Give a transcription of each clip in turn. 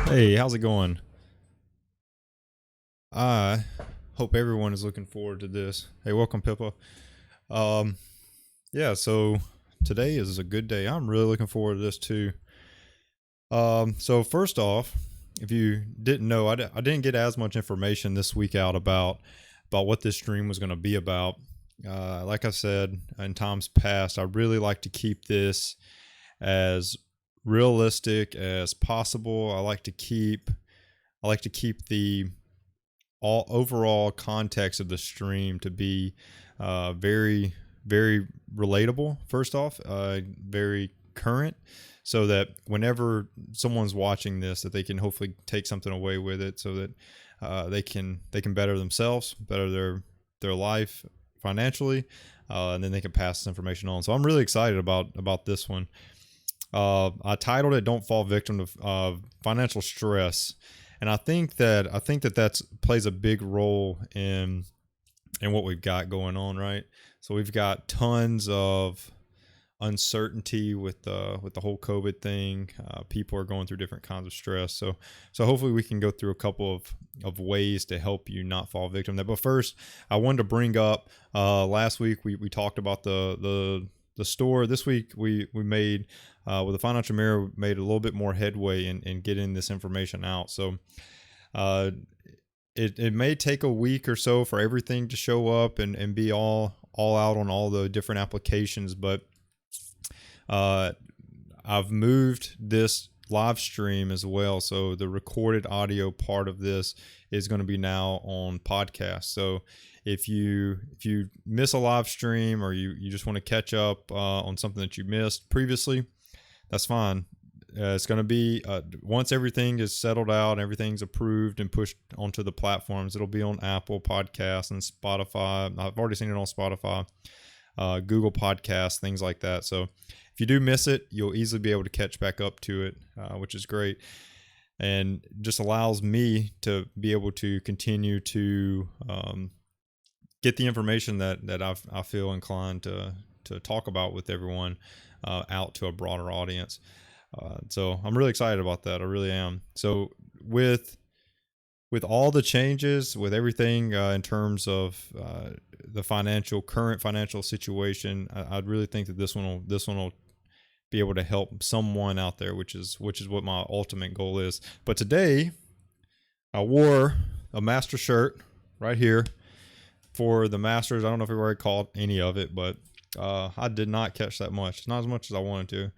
Hey, how's it going? I hope everyone is looking forward to this. Hey, welcome, Pippa. Um, yeah, so today is a good day. I'm really looking forward to this too. So first off, if you didn't know, I didn't get as much information this week out about what this stream was going to be about. Like I said in times past, I really like to keep this as realistic as possible. I like to keep the all overall context of the stream to be very relatable. First off, very current, so that whenever someone's watching this, that they can hopefully take something away with it, so that they can better themselves, better their life financially, and then they can pass this information on. So I'm really excited about this one. I titled it "Don't Fall Victim to Financial Stress," and I think that that's plays a big role in what we've got going on, right? So we've got tons of uncertainty with the whole COVID thing. People are going through different kinds of stress. So hopefully we can go through a couple of ways to help you not fall victim to that. But first, I wanted to bring up last week we talked about the store. This week we made with the Financial Mirror made a little bit more headway in getting this information out. So it may take a week or so for everything to show up and be all out on all the different applications, but I've moved this live stream as well, so the recorded audio part of this is going to be now on podcast. So if you miss a live stream, or you just want to catch up on something that you missed previously, that's fine. It's going to be once everything is settled out, everything's approved and pushed onto the platforms, it'll be on Apple Podcasts and Spotify. I've already seen it on Spotify, Google Podcasts, things like that. So if you do miss it, you'll easily be able to catch back up to it, which is great, and just allows me to be able to continue to get the information that I feel inclined to talk about with everyone out to a broader audience. So I'm really excited about that. I really am. So with all the changes, with everything in terms of the current financial situation, I'd really think that this one will be able to help someone out there, which is what my ultimate goal is. But today I wore a master shirt right here for the Masters. I don't know if we already called any of it, but I did not catch that much. Not as much as I wanted to.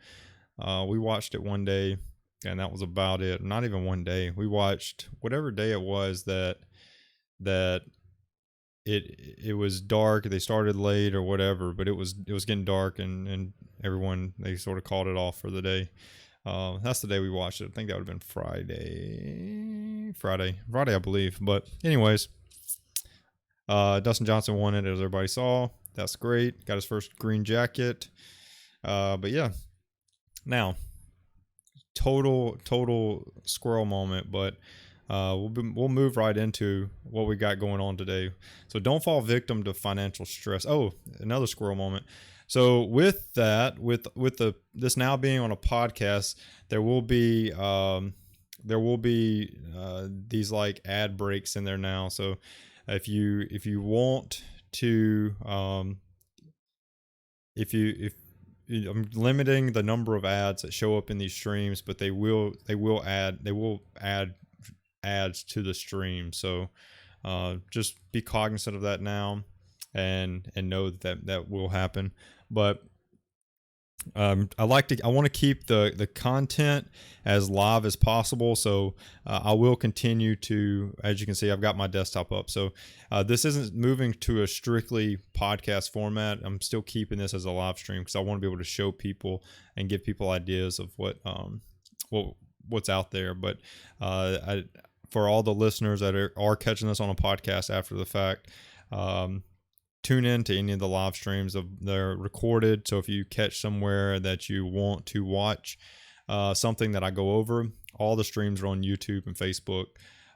We watched it one day, and that was about it. Not even one day. We watched whatever day it was that it was dark. They started late or whatever, but it was getting dark, and everyone, they sort of called it off for the day. That's the day we watched it. I think that would have been Friday, I believe. But anyways, Dustin Johnson won it, as everybody saw. That's great. Got his first green jacket. But yeah, now total squirrel moment, but we'll move right into what we got going on today. So don't fall victim to financial stress. Oh, another squirrel moment. So with that, with this now being on a podcast, there will be these like ad breaks in there now. So if you want to if I'm limiting the number of ads that show up in these streams, but they will add ads to the stream. So just be cognizant of that now, and know that will happen. But I want to keep the content as live as possible. So I will continue to, as you can see, I've got my desktop up. So this isn't moving to a strictly podcast format. I'm still keeping this as a live stream because I want to be able to show people and give people ideas of what's out there. But for all the listeners that are catching this on a podcast after the fact, tune in to any of the live streams. They're recorded, so if you catch somewhere that you want to watch something that I go over, all the streams are on YouTube and Facebook,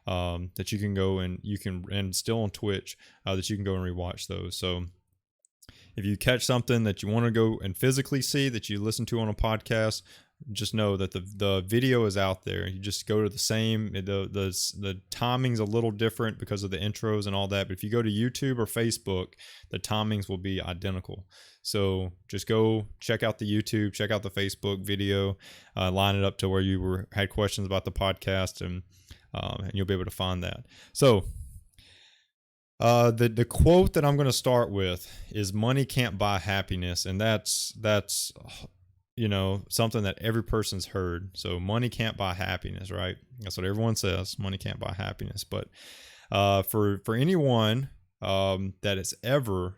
that you can go and still on Twitch, that you can go and rewatch those. So if you catch something that you want to go and physically see that you listen to on a podcast, just know that the video is out there. You just go to the same, the timing's a little different because of the intros and all that, but if you go to YouTube or Facebook, the timings will be identical. So just go check out the YouTube, check out the Facebook video, line it up to where you had questions about the podcast, and you'll be able to find that. So the quote that I'm going to start with is money can't buy happiness. And that's, something that every person's heard. So money can't buy happiness, right? That's what everyone says. Money can't buy happiness. But, for anyone, that's ever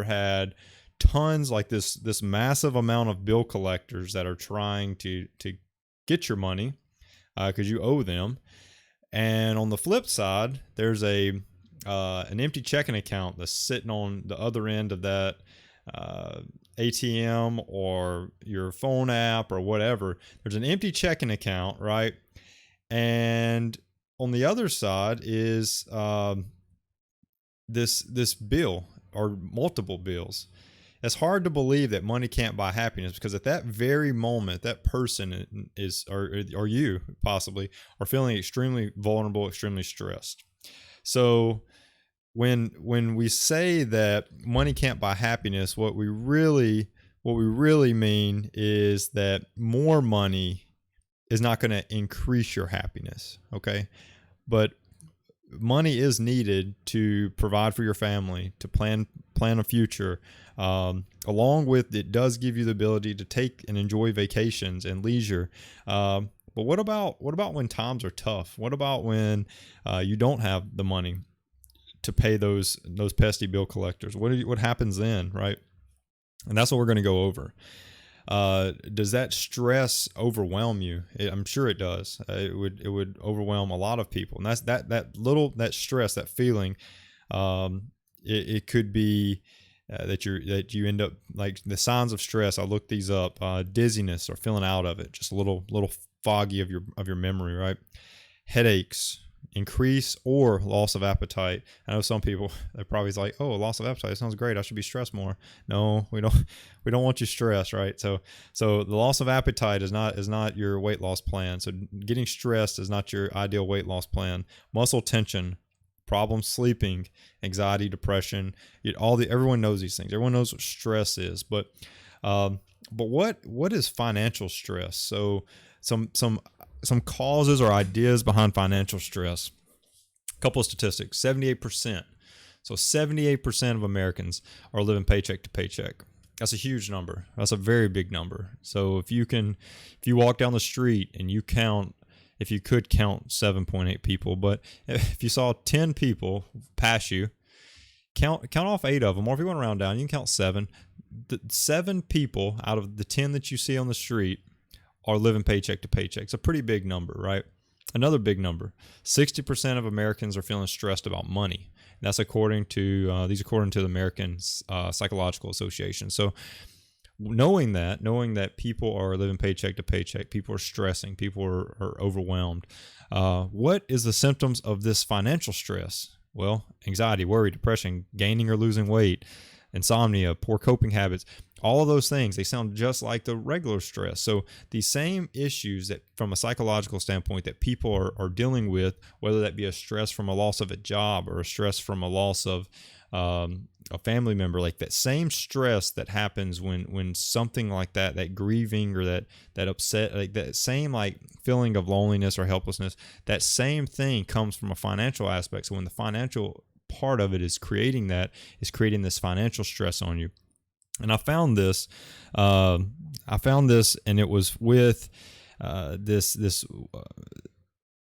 had tons like this massive amount of bill collectors that are trying to get your money, cause you owe them. And on the flip side, there's an empty checking account that's sitting on the other end of that ATM or your phone app or whatever. There's an empty checking account, right? And on the other side is this bill or multiple bills. It's hard to believe that money can't buy happiness, because at that very moment, that person is, or you possibly, are feeling extremely vulnerable, extremely stressed. So when we say that money can't buy happiness, what we really mean is that more money is not going to increase your happiness, okay? But money is needed to provide for your family, to plan a future. Along with, it does give you the ability to take and enjoy vacations and leisure. But what about when times are tough? What about when you don't have the money to pay those pesky bill collectors? What happens then, right? And that's what we're going to go over. Does that stress overwhelm you? I'm sure it does. It would overwhelm a lot of people, and that's that stress, that feeling. It could be that you end up, like, the signs of stress. I looked these up: dizziness or feeling out of it, just a little foggy of your memory, right? Headaches, increase or loss of appetite. I know some people, they're probably like, oh, loss of appetite sounds great, I should be stressed more. No, we don't want you stressed, right? So the loss of appetite is not your weight loss plan. So getting stressed is not your ideal weight loss plan. Muscle tension, problems sleeping, anxiety, depression, everyone knows these things. Everyone knows what stress is, but what is financial stress? So some causes or ideas behind financial stress. A couple of statistics: 78%. So 78% of Americans are living paycheck to paycheck. That's a huge number. That's a very big number. So if you walk down the street and you count, if you could count 7.8 people, but if you saw 10 people pass you, count off 8 of them, or if you want to round down, you can count 7. The 7 people out of the 10 that you see on the street are living paycheck to paycheck. It's a pretty big number, right? Another big number: 60% of Americans are feeling stressed about money. That's according to the American Psychological Association. So knowing that people are living paycheck to paycheck, people are stressing, people are overwhelmed. What is the symptoms of this financial stress? Well, anxiety, worry, depression, gaining or losing weight, insomnia, poor coping habits. All of those things, they sound just like the regular stress. So these same issues that, from a psychological standpoint, that people are dealing with, whether that be a stress from a loss of a job or a stress from a loss of a family member, like that same stress that happens when something like that grieving or that upset, like that same like feeling of loneliness or helplessness, that same thing comes from a financial aspect. So when the financial part of it is creating this financial stress on you. And I found this, and it was with this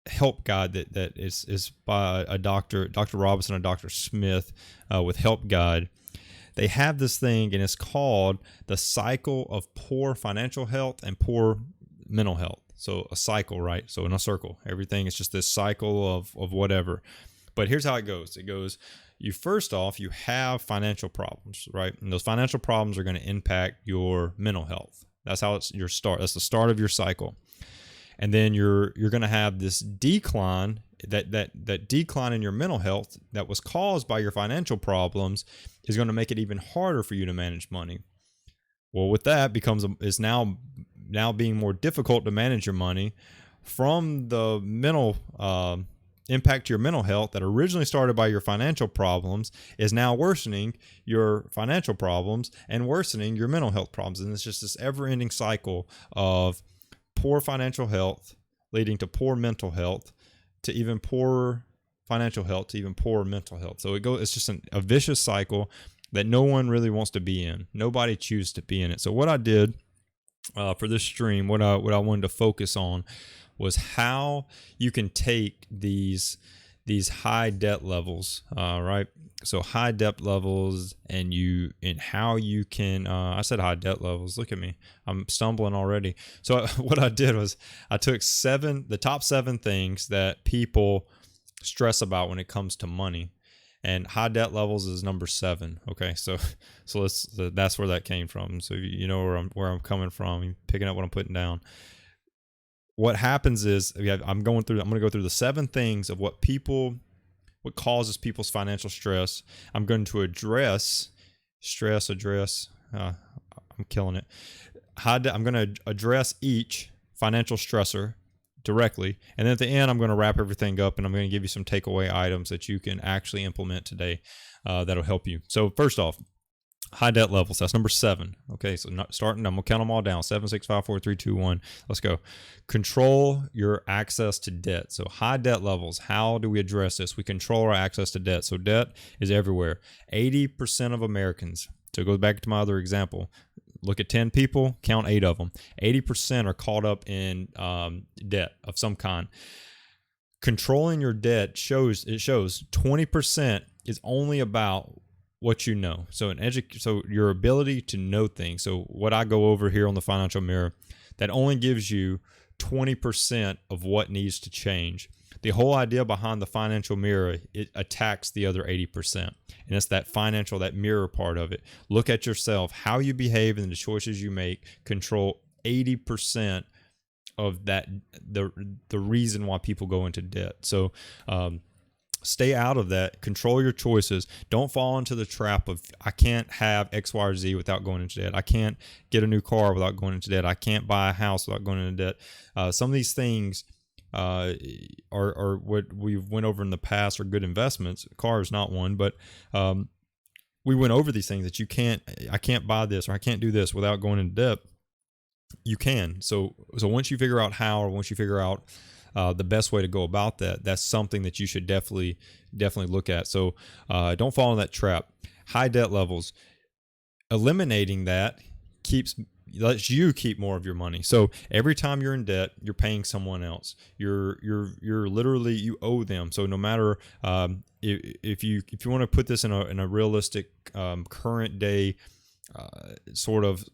help guide that is by a Dr. Robinson and Dr. Smith with Help Guide. They have this thing, and it's called the cycle of poor financial health and poor mental health. So a cycle, right? So in a circle, everything is just this cycle of whatever. But here's how it goes. It goes, you have financial problems, right? And those financial problems are going to impact your mental health. That's how it's your start. That's the start of your cycle. And then you're going to have this decline, that decline in your mental health that was caused by your financial problems is going to make it even harder for you to manage money. Well, with that is now now being more difficult to manage your money from the mental impact to your mental health that originally started by your financial problems is now worsening your financial problems and worsening your mental health problems. And it's just this ever-ending cycle of poor financial health leading to poor mental health to even poorer financial health to even poorer mental health. So it's just a vicious cycle that no one really wants to be in. Nobody chooses to be in it. So what I did for this stream, what I wanted to focus on was how you can take these high debt levels, right? So high debt levels, and how you can. I said high debt levels. Look at me, I'm stumbling already. So what I did was I took the top 7 things that people stress about when it comes to money, and high debt levels is number 7. Okay, so that's where that came from. So you know where I'm coming from. You're picking up what I'm putting down. What happens is I'm going to go through the 7 things of what causes people's financial stress. I'm going to address stress. I'm killing it. I'm going to address each financial stressor directly, and then at the end I'm going to wrap everything up, and I'm going to give you some takeaway items that you can actually implement today that'll help you. So first off, high debt levels. That's number 7. Okay, so I'm gonna count them all down. 7, 6, 5, 4, 3, 2, 1. Let's go. Control your access to debt. So high debt levels. How do we address this? We control our access to debt. So debt is everywhere. 80% of Americans. So it goes back to my other example. Look at 10 people, count 8 of them. 80% are caught up in debt of some kind. Controlling your debt shows 20% is only about what you know. So so your ability to know things. So what I go over here on the Financial Mirror, that only gives you 20% of what needs to change. The whole idea behind the Financial Mirror, it attacks the other 80%. And it's that mirror part of it. Look at yourself, how you behave and the choices you make control 80% of that, the reason why people go into debt. So, stay out of that. Control your choices. Don't fall into the trap of, I can't have X, Y, or Z without going into debt. I can't get a new car without going into debt. I can't buy a house without going into debt. Some of these things are what we've went over in the past are good investments. Car is not one, but we went over these things that I can't buy this or I can't do this without going into debt. You can. So once you figure out how, or once you figure out the best way to go about that, that's something that you should definitely look at. So don't fall in that trap. High debt levels, eliminating that lets you keep more of your money. So every time you're in debt, you're paying someone else. You're literally, you owe them. So no matter if you want to put this in a realistic current day sort of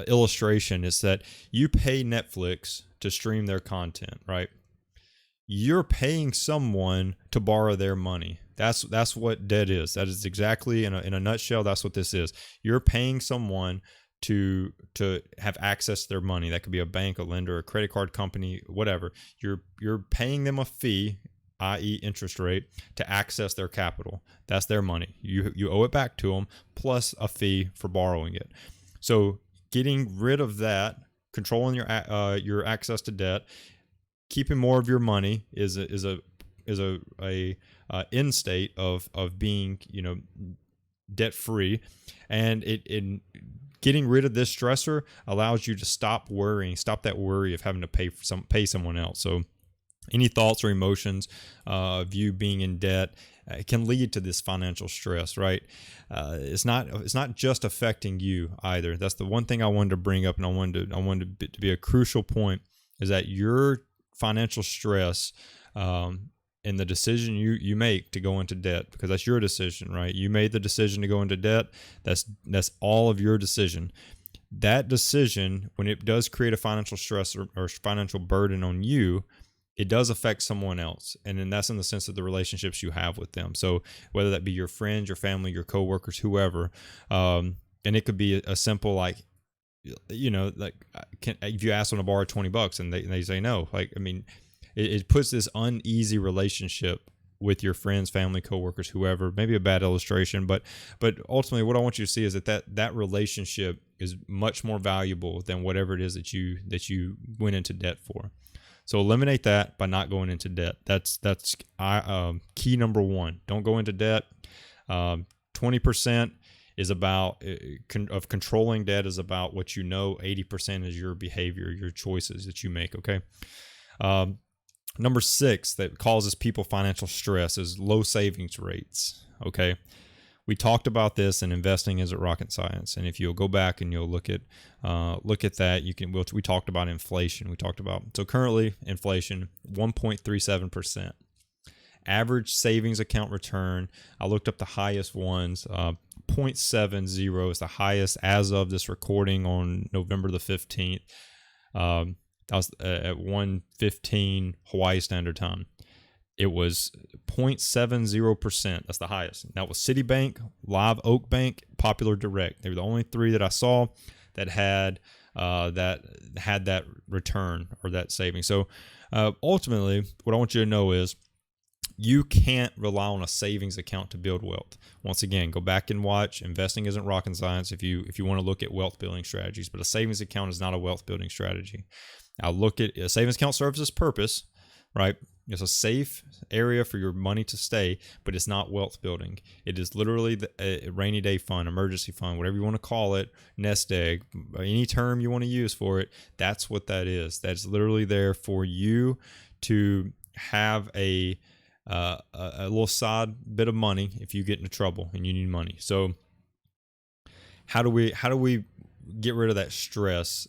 illustration, is that you pay Netflix to stream their content, right? You're paying someone to borrow their money. That's what debt is. That is exactly, in a nutshell, that's what this is. You're paying someone to have access to their money. That could be a bank, a lender, a credit card company, whatever. You're paying them a fee, i.e. interest rate, to access their capital. That's their money. You owe it back to them, plus a fee for borrowing it. So getting rid of that, controlling your access to debt, keeping more of your money is a end state of being, debt free, and it getting rid of this stressor allows you to stop that worry of having to pay someone else. So any thoughts or emotions of you being in debt can lead to this financial stress, right? It's not just affecting you either. That's the one thing I wanted to bring up, and I wanted to be a crucial point, is that your financial stress and the decision you make to go into debt, because that's your decision, right? You made the decision to go into debt. That's all of your decision. That decision, when it does create a financial stress or financial burden on you, it does affect someone else. And then that's in the sense of the relationships you have with them. So whether that be your friends, your family, your coworkers, whoever, and it could be a simple, like, if you ask them to borrow $20 and they say no, it puts this uneasy relationship with your friends, family, coworkers, whoever. Maybe a bad illustration, but ultimately what I want you to see is that relationship is much more valuable than whatever it is that you went into debt for. So eliminate that by not going into debt. That's key number one. Don't go into debt. 20% is about of controlling debt is about what you know. 80% is your behavior, your choices that you make. Okay. Number 6 that causes people financial stress is low savings rates. Okay. We talked about this, and investing isn't rocket science. And if you'll go back and you'll look at that, we talked about inflation. So currently inflation 1.37%. Average savings account return, I looked up the highest ones. 0.70 is the highest as of this recording on November the 15th. That was at 1:15 Hawaii Standard Time. It was 0.70%. That's the highest. That was Citibank, Live Oak Bank, Popular Direct. They were the only 3 that I saw that had that return or that saving. So ultimately, what I want you to know is you can't rely on a savings account to build wealth. Once again, go back and watch. Investing isn't rocket science if you want to look at wealth building strategies, but a savings account is not a wealth building strategy. Now look at a savings account serves its purpose, right? It's a safe area for your money to stay, but it's not wealth building. It is literally a rainy day fund, emergency fund, whatever you want to call it, nest egg, any term you want to use for it. That's what that is. That's literally there for you to have a little side bit of money if you get into trouble and you need money. So how do we get rid of that stress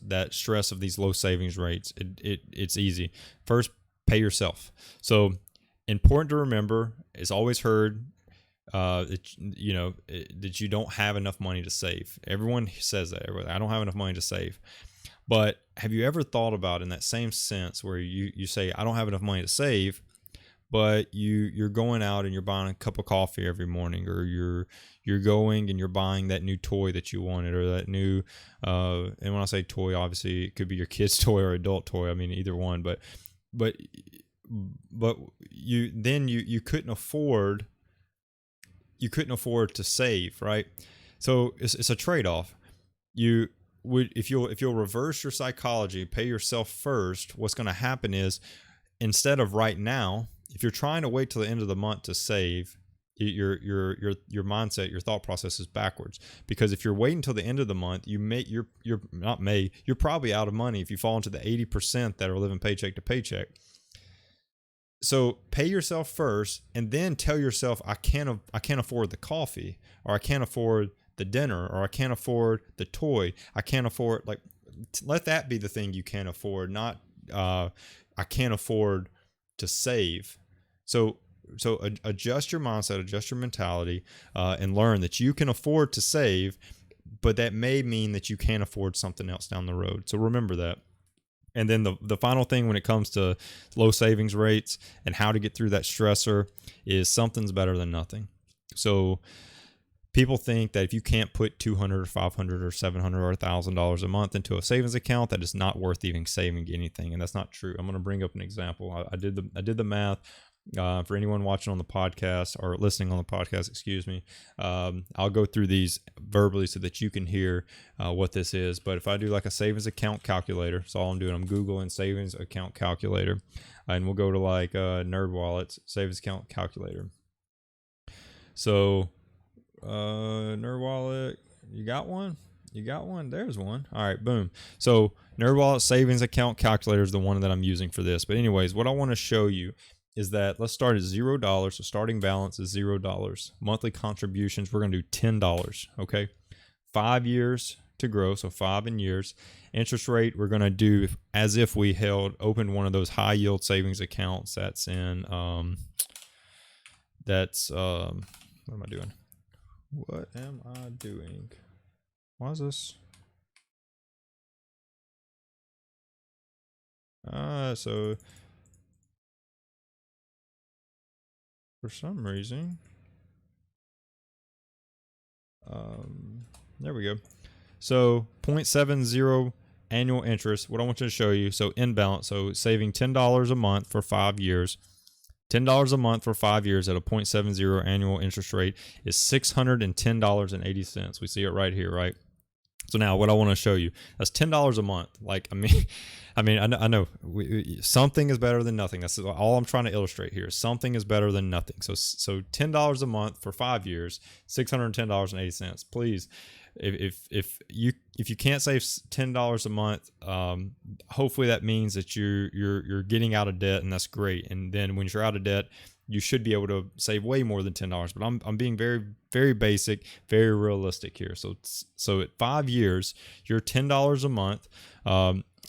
of these low savings rates? It's easy. First, pay yourself. So important to remember, it's always heard that you don't have enough money to save. Everyone says that. I don't have enough money to save. But have you ever thought about in that same sense where you say, I don't have enough money to save, but you're going out and you're buying a cup of coffee every morning, or you're going and you're buying that new toy that you wanted, or that new and when I say toy, obviously it could be your kid's toy or adult toy. I mean, either one, but you couldn't afford to save, right? So it's a trade-off. If you'll reverse your psychology, pay yourself first, what's going to happen is, instead of right now, if you're trying to wait till the end of the month to save, your mindset, your thought process is backwards. Because if you're waiting until the end of the month, you're probably out of money if you fall into the 80% that are living paycheck to paycheck. So pay yourself first, and then tell yourself, I can't afford the coffee, or I can't afford the dinner, or I can't afford the toy. I can't afford, let that be the thing you can't afford, not I can't afford to save. So adjust your mindset, adjust your mentality, and learn that you can afford to save, but that may mean that you can't afford something else down the road. So remember that. And then the final thing when it comes to low savings rates and how to get through that stressor is something's better than nothing. So people think that if you can't put $200 or $500 or $700 or $1,000 a month into a savings account, that it's not worth even saving anything, and that's not true. I'm going to bring up an example. I did the math. For anyone watching on the podcast or listening on the podcast, excuse me, I'll go through these verbally so that you can hear what this is. But if I do like a savings account calculator, so all I'm doing, I'm Googling savings account calculator, and we'll go to like NerdWallet's savings account calculator. So NerdWallet, you got one? There's one. All right, boom. So NerdWallet savings account calculator is the one that I'm using for this. But anyways, what I want to show you is that let's start at $0. So starting balance is $0. Monthly contributions, we're going to do $10. Okay. 5 years to grow. So 5 in years. Interest rate, we're going to do as if we opened one of those high yield savings accounts. That's in, what am I doing? Why is this? So for some reason, there we go. So 0.70 annual interest. What I want you to show you, so in balance, so saving $10 a month for 5 years, $10 a month for 5 years at a 0.70 annual interest rate is $610.80. We see it right here, right? So now what I want to show you, that's $10 a month. Like, I know something is better than nothing. That's all I'm trying to illustrate here. Something is better than nothing. So $10 a month for 5 years, $610.80. Please, if you can't save $10 a month, hopefully that means that you're getting out of debt, and that's great. And then when you're out of debt, you should be able to save way more than $10. But I'm being very, very basic, very realistic here. So at 5 years, your $10 a month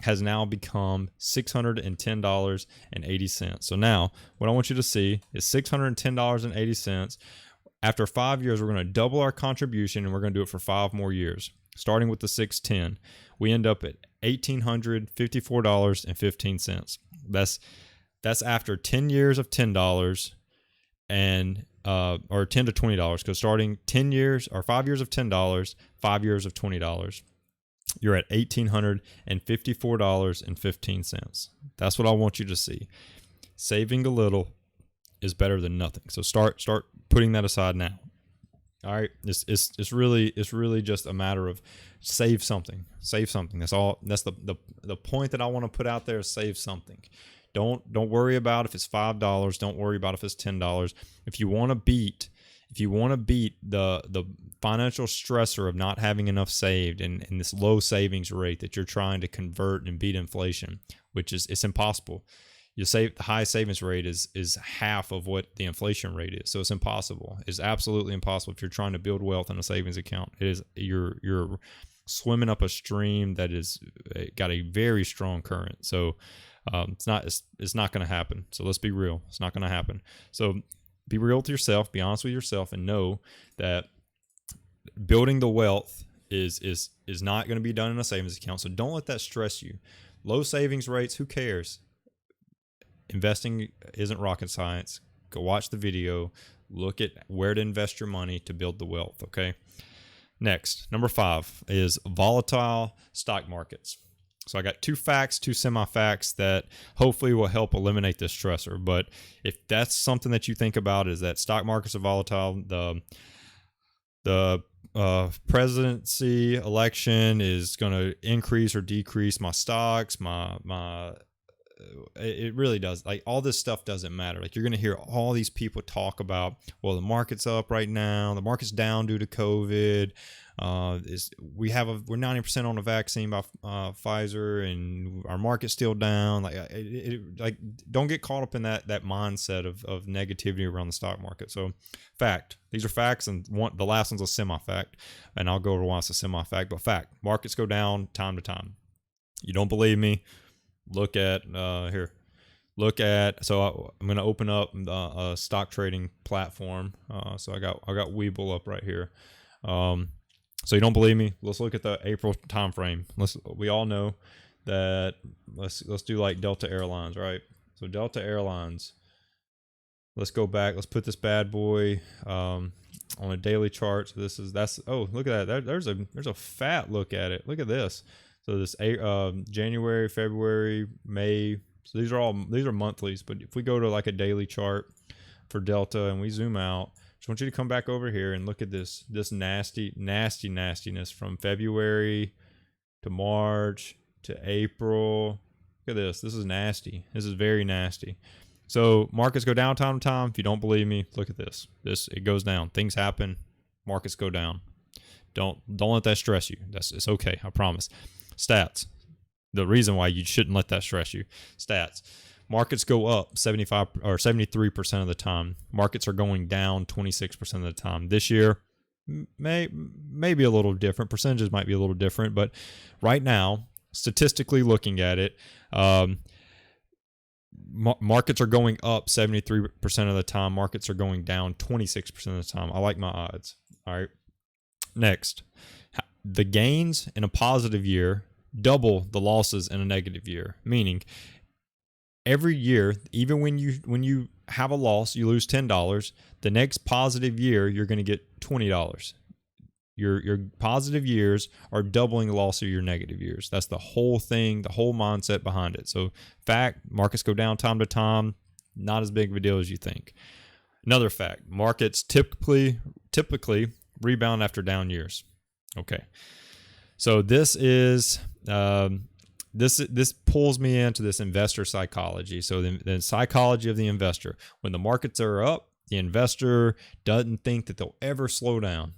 has now become $610.80. So now what I want you to see is $610.80. After 5 years, we're going to double our contribution, and we're going to do it for 5 more years. Starting with the 610, we end up at $1,854.15. That's after 10 years of $10 and or $10 to $20, because starting 10 years or 5 years of $10, 5 years of $20, you're at $1,854.15. That's what I want you to see. Saving a little is better than nothing. So start putting that aside now. All right, it's really just a matter of save something. That's all. That's the point that I want to put out there is save something. Don't worry about if it's $5. Don't worry about if it's $10. If you want to beat the financial stressor of not having enough saved and this low savings rate that you're trying to convert and beat inflation, which is it's impossible. The high savings rate is half of what the inflation rate is. So it's impossible. It's absolutely impossible if you're trying to build wealth in a savings account. It is you're swimming up a stream that is got a very strong current. So it's not going to happen. So let's be real. It's not going to happen. So be real with yourself, be honest with yourself, and know that building the wealth is not going to be done in a savings account. So don't let that stress you. Low savings rates, who cares? Investing isn't rocket science. Go watch the video. Look at where to invest your money to build the wealth, okay? Next, number 5 is volatile stock markets. So I got 2 facts, 2 semi-facts that hopefully will help eliminate this stressor. But if that's something that you think about, is that stock markets are volatile, the presidency election is going to increase or decrease my stocks, it really does. Like, all this stuff doesn't matter. Like, you're going to hear all these people talk about, well, the market's up right now, the market's down due to COVID. We're 90% on a vaccine by Pfizer, and our market's still down. Like, don't get caught up in that mindset of negativity around the stock market. So, fact. These are facts, and the last one's a semi-fact, and I'll go over why it's a semi-fact. But fact: markets go down time to time. You don't believe me? Look at here. So I'm going to open up a stock trading platform. So I got Webull up right here. So you don't believe me? Let's look at the April time frame. We all know that. Let's do like Delta Airlines, right? So Delta Airlines. Let's go back. Let's put this bad boy on a daily chart. So oh, look at that. There's a fat look at it. Look at this. So this January, February, May. So these are monthlies. But if we go to like a daily chart for Delta and we zoom out, just want you to come back over here and look at this nastiness from February to March to April. Look at this. This is nasty. This is very nasty. So markets go down time to time. If you don't believe me, look at this. It goes down. Things happen. Markets go down. Don't let that stress you. It's okay. I promise. Stats. The reason why you shouldn't let that stress you. Stats. Markets go up 75 or 73% of the time. Markets are going down 26% of the time. This year, maybe a little different. Percentages might be a little different, but right now, statistically looking at it, markets are going up 73% of the time. Markets are going down 26% of the time. I like my odds. All right. Next, the gains in a positive year double the losses in a negative year. Meaning, every year, even when you have a loss, you lose $10. The next positive year, you're going to get $20. Your positive years are doubling the loss of your negative years. That's the whole thing, the whole mindset behind it. So, fact, markets go down time to time. Not as big of a deal as you think. Another fact, markets typically rebound after down years. Okay. So this is this pulls me into this investor psychology. So the psychology of the investor. When the markets are up, the investor doesn't think that they'll ever slow down.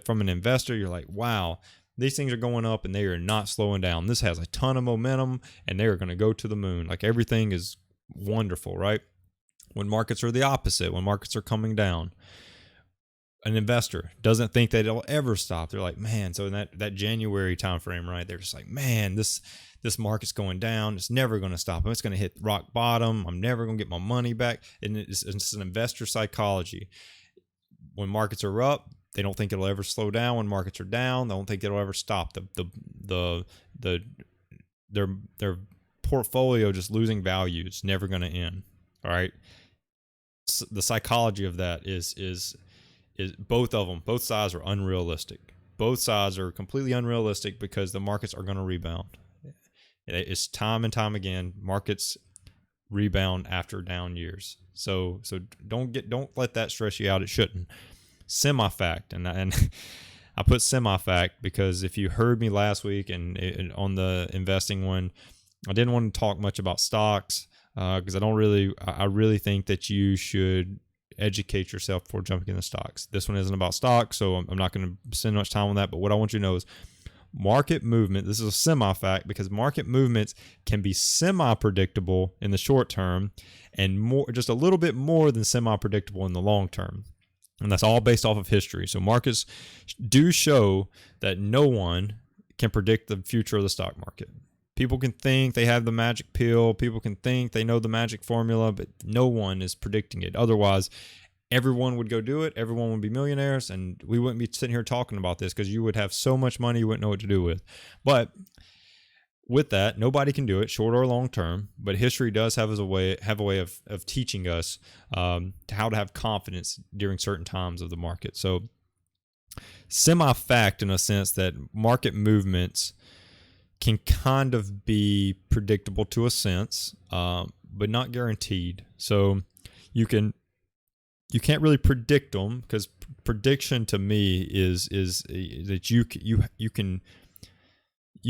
From an investor, you're like, wow, these things are going up and they are not slowing down. This has a ton of momentum and they are going to go to the moon. Like everything is wonderful, right? When markets are the opposite, when markets are coming down, an investor doesn't think that it'll ever stop. They're like, man, so in that January time frame, right? They're just like, man, this market's going down. It's never going to stop. It's going to hit rock bottom. I'm never going to get my money back. And it's an investor psychology. When markets are up, they don't think it'll ever slow down. When markets are down, they don't think it'll ever stop. Their portfolio just losing value is never going to end. All right. So the psychology of that is both of them. Both sides are unrealistic. Both sides are completely unrealistic because the markets are going to rebound. It's time and time again. Markets rebound after down years. So don't let that stress you out. It shouldn't. Semi-fact, and I put semi-fact because if you heard me last week and on the investing one, I didn't want to talk much about stocks because I really think that you should educate yourself before jumping into stocks. This one isn't about stocks, so I'm not going to spend much time on that. But what I want you to know is market movement. This is a semi-fact because market movements can be semi-predictable in the short term and just a little bit more than semi-predictable in the long term. And that's all based off of history. So markets do show that no one can predict the future of the stock market. People can think they have the magic pill. People can think they know the magic formula, but no one is predicting it. Otherwise, everyone would go do it. Everyone would be millionaires, and we wouldn't be sitting here talking about this because you would have so much money you wouldn't know what to do with. But with that, nobody can do it, short or long term. But history does have a way of teaching us how to have confidence during certain times of the market. So, semi-fact in a sense that market movements can kind of be predictable to a sense, but not guaranteed. So you can't really predict them because prediction to me is that you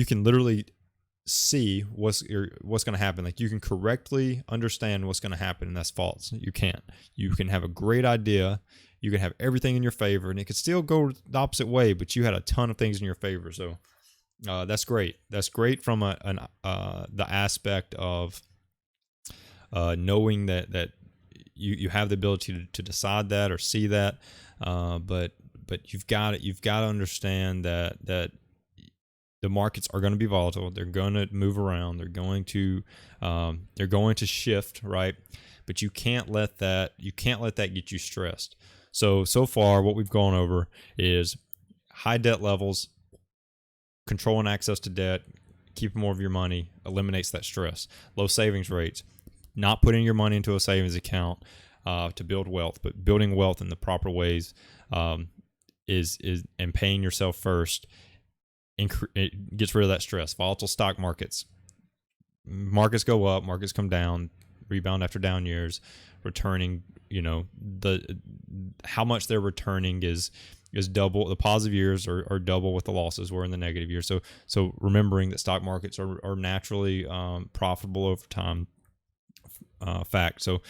can literally see what's going to happen. Like you can correctly understand what's going to happen, and that's false. You can't. You can have a great idea. You can have everything in your favor, and it could still go the opposite way, but you had a ton of things in your favor. So that's great. That's great from the aspect of knowing that you have the ability to decide that or see that, but you've got to understand that the markets are going to be volatile. They're going to move around. They're going to shift, right? But you can't let that get you stressed. So far, what we've gone over is high debt levels. Controlling access to debt, keeping more of your money, eliminates that stress. Low savings rates, not putting your money into a savings account to build wealth, but building wealth in the proper ways is and paying yourself first. It gets rid of that stress. Volatile stock markets go up, markets come down, rebound after down years, returning. How much they're returning is double. The positive years are double what the losses were in the negative years. So remembering that stock markets are naturally profitable over time. Fact. So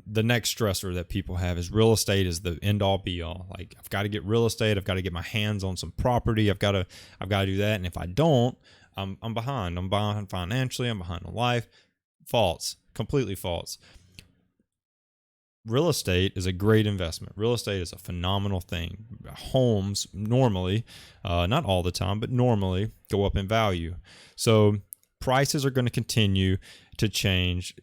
the next stressor that people have is real estate is the end all be all. Like I've got to get real estate. I've got to get my hands on some property. I've got to do that. And if I don't, I'm behind. I'm behind financially. I'm behind in life. False. Completely false. Real estate is a great investment. Real estate is a phenomenal thing. Homes normally, not all the time, but normally go up in value. So prices are going to continue to change.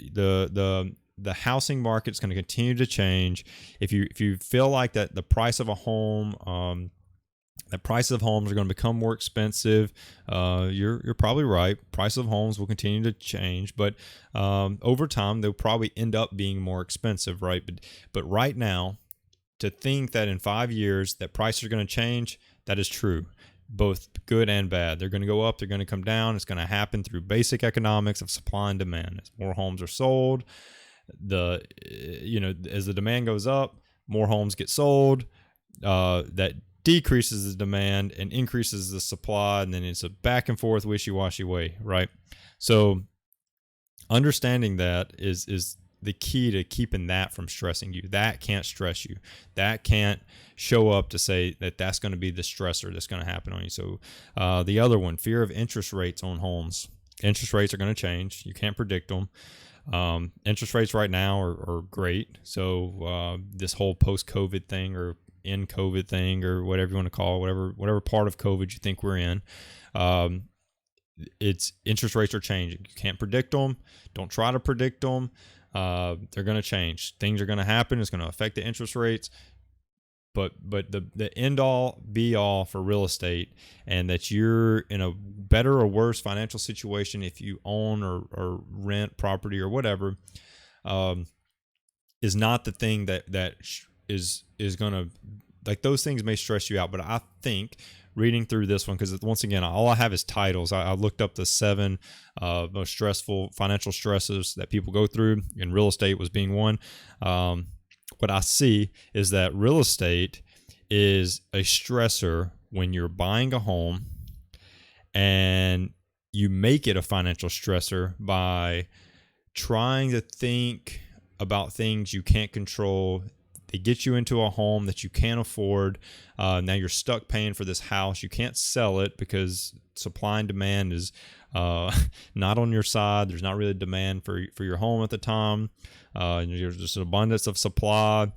The housing market is going to continue to change. If you feel like that the price of a home, the prices of homes are going to become more expensive, you're probably right. Prices of homes will continue to change, but over time they'll probably end up being more expensive, right? But right now, to think that in 5 years that prices are going to change, that is true. both good and bad. They're going to go up, they're going to come down. It's going to happen through basic economics of supply and demand. As more homes are sold, as the demand goes up, more homes get sold. That decreases the demand and increases the supply, and then it's a back and forth wishy-washy way, right? So understanding that is the key to keeping that from stressing you. That can't stress you. That can't show up to say that that's going to be the stressor that's going to happen on you. So the other one, fear of interest rates on homes. Interest rates are going to change. You can't predict them. Interest rates right now are great. So this whole post-COVID thing or in COVID thing or whatever you want to call it, whatever part of COVID you think we're in, it's interest rates are changing. You can't predict them. Don't try to predict them. They're going to change. Things are going to happen. It's going to affect the interest rates. But the end all be all for real estate, and that you're in a better or worse financial situation if you own or rent property or whatever, is not the thing that is going to, like, those things may stress you out. But I think reading through this one, because once again, all I have is titles. I looked up the 7 most stressful financial stresses that people go through, and real estate was being one. What I see is that real estate is a stressor when you're buying a home, and you make it a financial stressor by trying to think about things you can't control. They get you into a home that you can't afford. Now you're stuck paying for this house. You can't sell it because supply and demand is not on your side. There's not really demand for your home at the time. There's just an abundance of supply,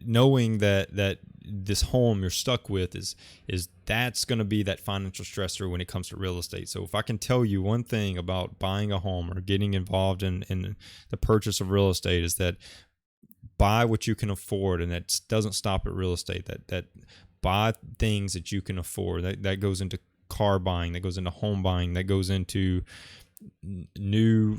knowing that this home you're stuck with is that's going to be that financial stressor when it comes to real estate. So if I can tell you one thing about buying a home or getting involved in the purchase of real estate, is that buy what you can afford, and that doesn't stop at real estate. That buy things that you can afford. That goes into car buying, that goes into home buying, that goes into new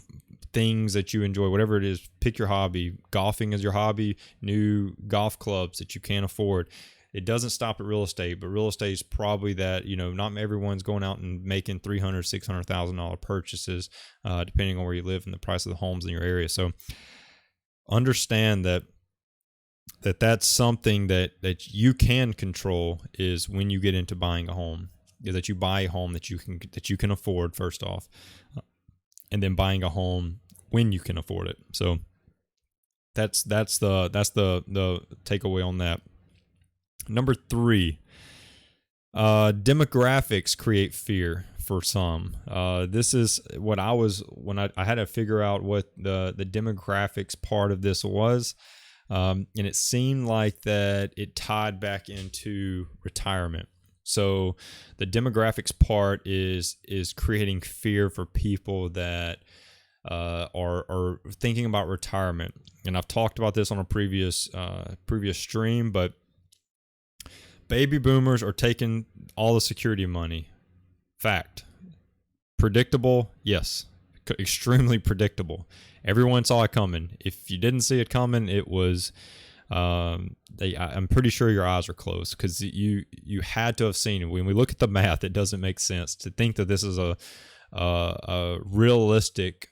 things that you enjoy, whatever it is. Pick your hobby. Golfing is your hobby. New golf clubs that you can't afford. It doesn't stop at real estate, but real estate is probably that, not everyone's going out and making $300,000, $600,000 purchases, depending on where you live and the price of the homes in your area. So understand that's something that you can control, is when you get into buying a home, that you buy a home that you can afford first off, and then buying a home when you can afford it. So that's the takeaway on that. Number 3, demographics create fear for some. This is what when I had to figure out what the demographics part of this was. And it seemed like that it tied back into retirement. So the demographics part is creating fear for people that are thinking about retirement. And I've talked about this on a previous stream, but baby boomers are taking all the security money. Fact. Predictable? Yes. Extremely predictable. Everyone saw it coming. If you didn't see it coming, it was I'm pretty sure your eyes are closed, because you had to have seen it. When we look at the math, it doesn't make sense to think that this is a realistic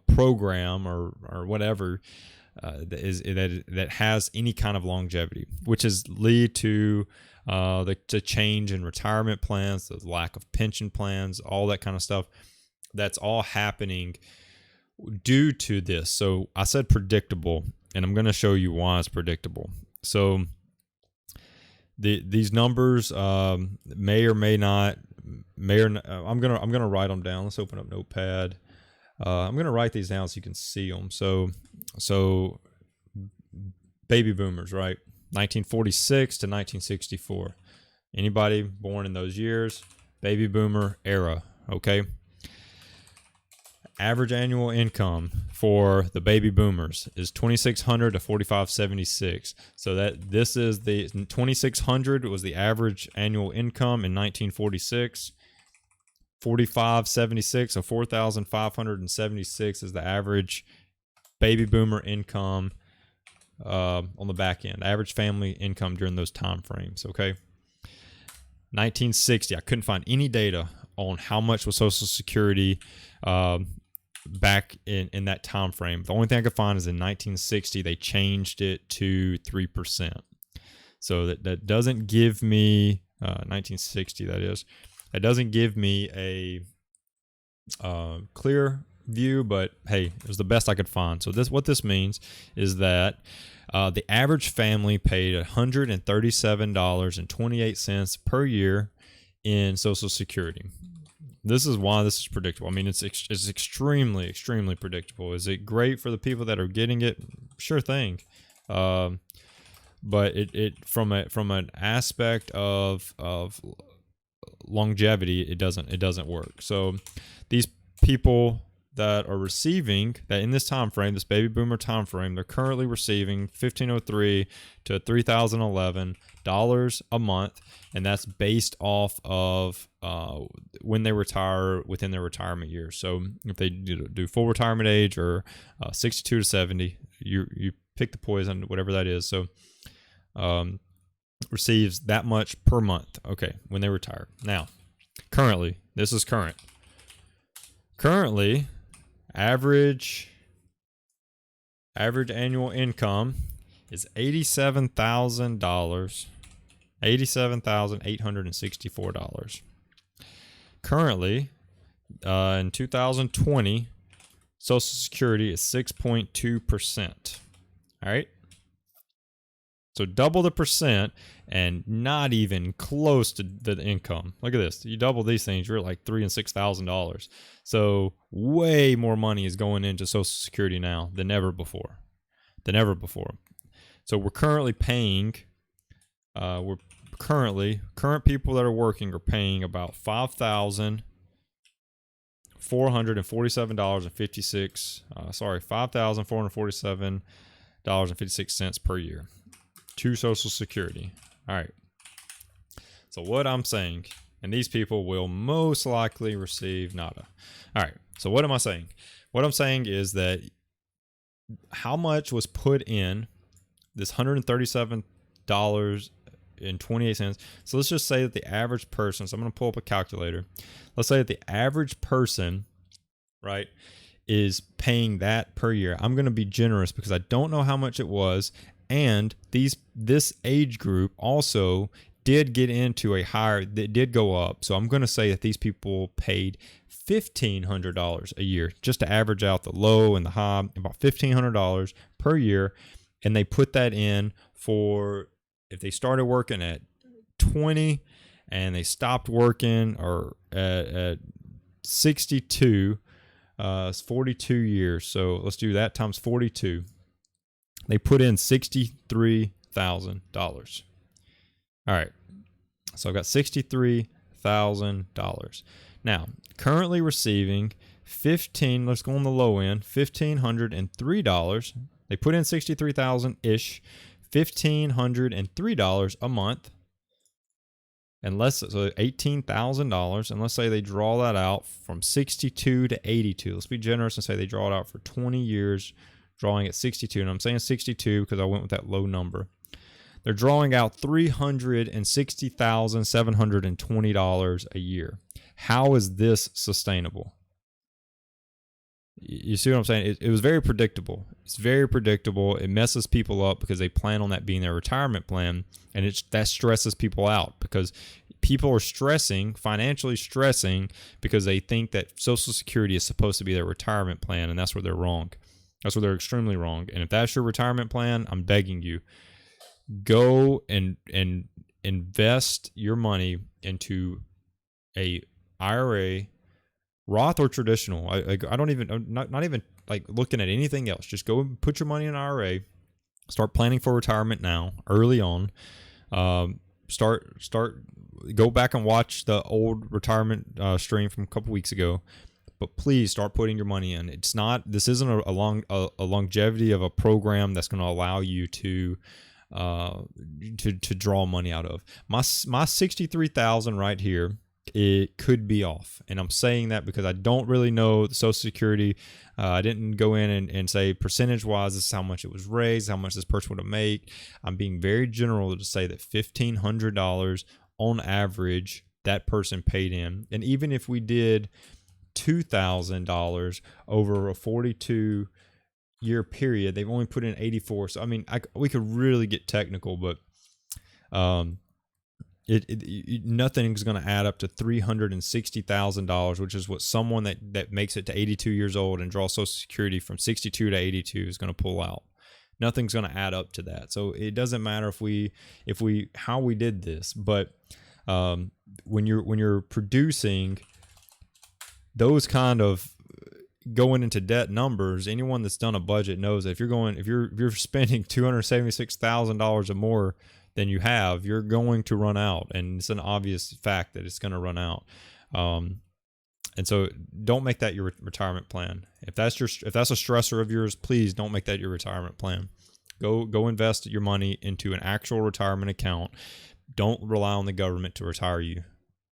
program or whatever that has any kind of longevity, which is lead to the change in retirement plans, the lack of pension plans, all that kind of stuff. That's all happening due to this. So I said predictable, and I'm going to show you why it's predictable. So these numbers may or may not. I'm gonna write them down. Let's open up Notepad. I'm gonna write these down so you can see them. So baby boomers, right? 1946 to 1964. Anybody born in those years? Baby boomer era. Okay. Average annual income for the baby boomers is $2,600 to $4,576. So this is the $2,600 was the average annual income in 1946. $4,576, so $4,576 is the average baby boomer income on the back end, average family income during those time frames. Okay, 1960, I couldn't find any data on how much was Social Security back in that time frame. The only thing I could find is in 1960 they changed it to 3%. So that doesn't give me 1960. That doesn't give me a clear view, but hey, it was the best I could find. So what this means is that the average family paid $137.28 per year in Social Security. This is why this is predictable. I mean, it's extremely, extremely predictable. Is it great for the people that are getting it? Sure thing. But it from an aspect of longevity, it doesn't work. So these people that are receiving that in this time frame, this baby boomer time frame, they're currently receiving $1,503 to $3,011 a month, and that's based off of when they retire within their retirement years. So if they do full retirement age or 62 to 70, you pick the poison, whatever that is. So receives that much per month. Okay, when they retire. Now, currently, this is current. Currently, average annual income is $87,000, $87,864. Currently, in 2020, Social Security is 6.2%. All right. So double the percent and not even close to the income. Look at this. You double these things, you're at like $3,000 and $6,000. So way more money is going into Social Security now than ever before. So we're currently paying, current people that are working are paying about $5,447.56 per year to Social Security. All right. So what I'm saying, and these people will most likely receive nada. All right. So what am I saying? What I'm saying is that how much was put in this $137.28. So let's just say that the average person, so I'm going to pull up a calculator. Let's say that the average person, right, is paying that per year. I'm going to be generous because I don't know how much it was. And this age group also did get into a higher, that did go up. So I'm going to say that these people paid $1,500 a year just to average out the low and the high, about $1,500 per year. And they put that in for, if they started working at 20 and they stopped working or at 62, it's 42 years. So let's do that times 42. They put in $63,000. All right. So I've got $63,000. Now, currently receiving let's go on the low end, $1,503. They put in $63,000-ish, $1,503 a month. So $18,000. And let's say they draw that out from 62 to 82. Let's be generous and say they draw it out for 20 years, drawing at 62. And I'm saying 62 because I went with that low number. They're drawing out $360,720 a year. How is this sustainable? You see what I'm saying? It was very predictable. It's very predictable. It messes people up because they plan on that being their retirement plan, and that stresses people out because people are financially stressing because they think that Social Security is supposed to be their retirement plan, and that's where they're wrong. That's where they're extremely wrong. And if that's your retirement plan, I'm begging you, go and invest your money into a IRA, Roth or traditional. I don't even, not even like looking at anything else. Just go and put your money in an IRA. Start planning for retirement now, early on. Go back and watch the old retirement stream from a couple weeks ago. But please start putting your money in. This isn't a longevity of a program that's going to allow you to draw money out of. My $63,000 right here it could be off. And I'm saying that because I don't really know the Social Security. I didn't go in and say percentage wise, this is how much it was raised, how much this person would have made. I'm being very general to say that $1,500 on average that person paid in. And even if we did $2,000 over a 42-year period, they've only put in 84. So I mean, we could really get technical, but nothing's going to add up to $360,000, which is what someone that makes it to 82 years old and draws Social Security from 62 to 82 is going to pull out. Nothing's going to add up to that. So it doesn't matter how we did this, but when you're producing those kind of going into debt numbers, anyone that's done a budget knows that if you're spending $276,000 or more than you have, you're going to run out, and it's an obvious fact that it's going to run out. And so don't make that your retirement plan. If that's a stressor of yours, please don't make that your retirement plan. Go invest your money into an actual retirement account. Don't rely on the government to retire you.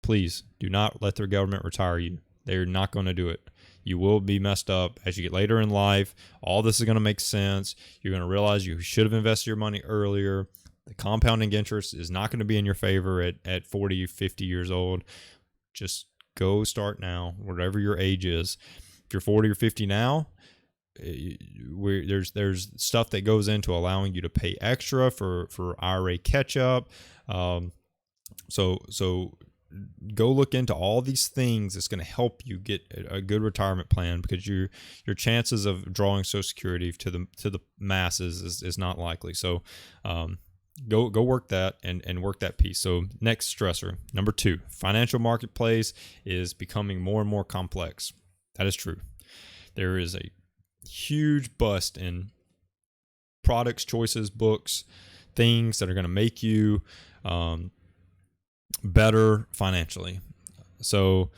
Please do not let the government retire you. They're not going to do it. You will be messed up as you get later in life. All this is going to make sense. You're going to realize you should have invested your money earlier. The compounding interest is not going to be in your favor at 40, 50 years old. Just go start now, whatever your age is. If you're 40 or 50 now, there's stuff that goes into allowing you to pay extra for IRA catch up. So go look into all these things that's going to help you get a good retirement plan, because your chances of drawing Social Security to the masses is not likely. So go work that and work that piece. So next stressor, number 2, financial marketplace is becoming more and more complex. That is true. There is a huge bust in products, choices, books, things that are going to make you better financially. So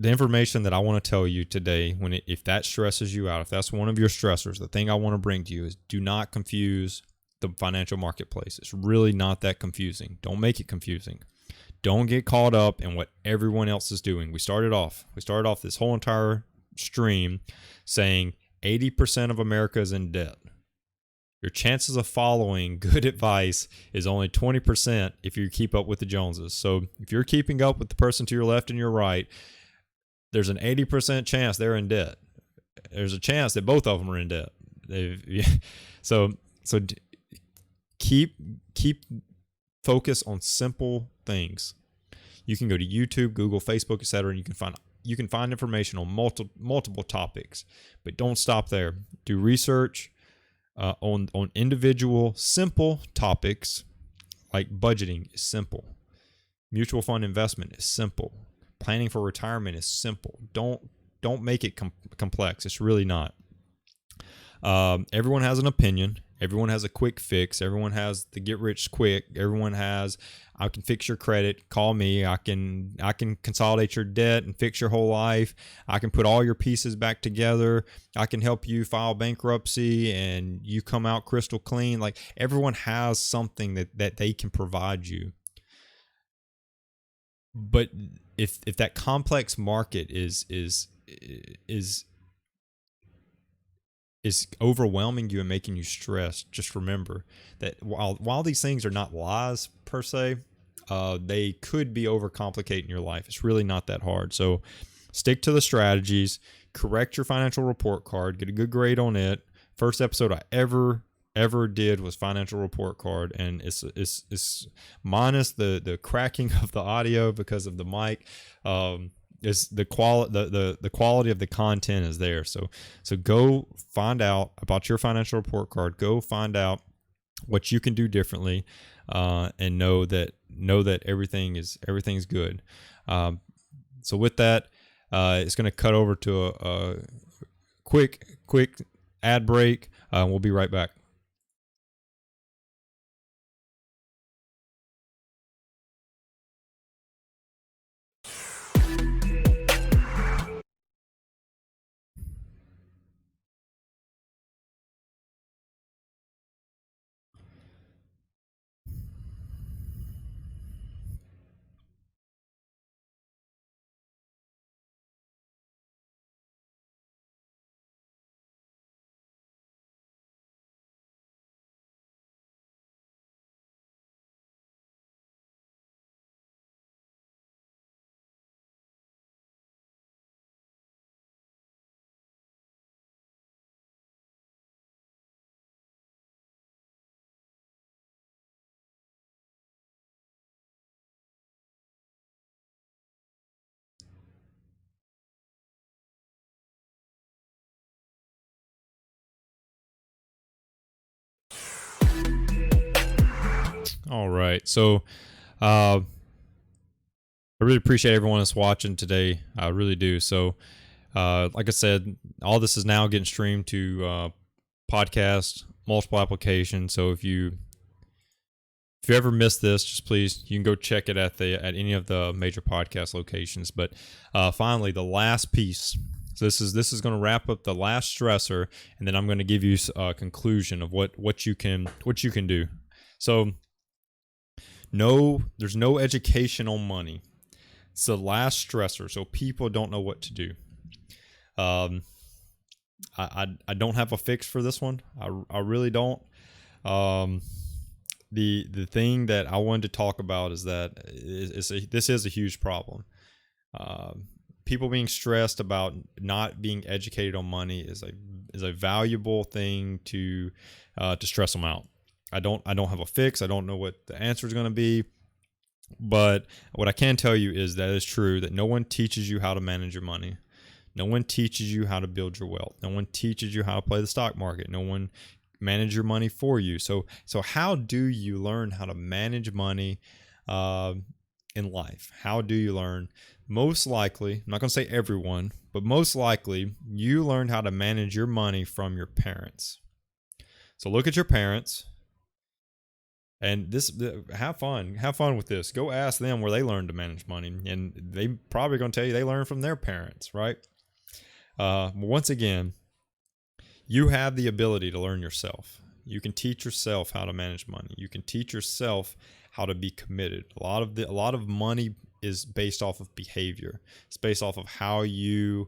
the information that I want to tell you today, if that stresses you out, if that's one of your stressors, the thing I want to bring to you is do not confuse the financial marketplace. It's really not that confusing. Don't make it confusing. Don't get caught up in what everyone else is doing. We started off this whole entire stream saying 80% of America is in debt. Your chances of following good advice is only 20% if you keep up with the Joneses. So if you're keeping up with the person to your left and your right, there's an 80% chance they're in debt. There's a chance that both of them are in debt. So keep focus on simple things. You can go to YouTube, Google, Facebook, etc., and you can find information on multiple topics, but don't stop there. Do research on individual simple topics, like budgeting is simple. Mutual fund investment is simple. Planning for retirement is simple. Don't make it complex. It's really not. Everyone has an opinion. Everyone has a quick fix. Everyone has the get rich quick. Everyone has, I can fix your credit. Call me. I can consolidate your debt and fix your whole life. I can put all your pieces back together. I can help you file bankruptcy and you come out crystal clean. Like, everyone has something that they can provide you. But if that complex market is overwhelming you and making you stressed, just remember that while these things are not lies per se, they could be overcomplicating your life. It's really not that hard. So stick to the strategies, correct your financial report card, get a good grade on it. First episode I ever did was financial report card, and it's minus the cracking of the audio because of the mic. Is the quality of the content is there. So go find out about your financial report card. Go find out what you can do differently, and know that everything's good. So with that, it's going to cut over to a quick ad break. We'll be right back. All right. So, I really appreciate everyone that's watching today. I really do. So, like I said, all this is now getting streamed to podcast, multiple applications. So if you ever missed this, just please, you can go check it at any of the major podcast locations. But finally, the last piece. So this is going to wrap up the last stressor, and then I'm going to give you a conclusion of what you can do. So there's no education on money. It's the last stressor, so people don't know what to do. I don't have a fix for this one. I really don't. The thing that I wanted to talk about is that this is a huge problem. People being stressed about not being educated on money is a valuable thing to stress them out. I don't have a fix. I don't know what the answer is going to be. But what I can tell you is that it's true that no one teaches you how to manage your money. No one teaches you how to build your wealth. No one teaches you how to play the stock market. No one manages your money for you. So how do you learn how to manage money in life? How do you learn? Most likely, I'm not going to say everyone, but most likely you learned how to manage your money from your parents. So look at your parents. And have fun with this. Go ask them where they learned to manage money, and they probably going to tell you they learned from their parents, right? Once again, you have the ability to learn yourself. You can teach yourself how to manage money. You can teach yourself how to be committed. A lot of money is based off of behavior. It's based off of how you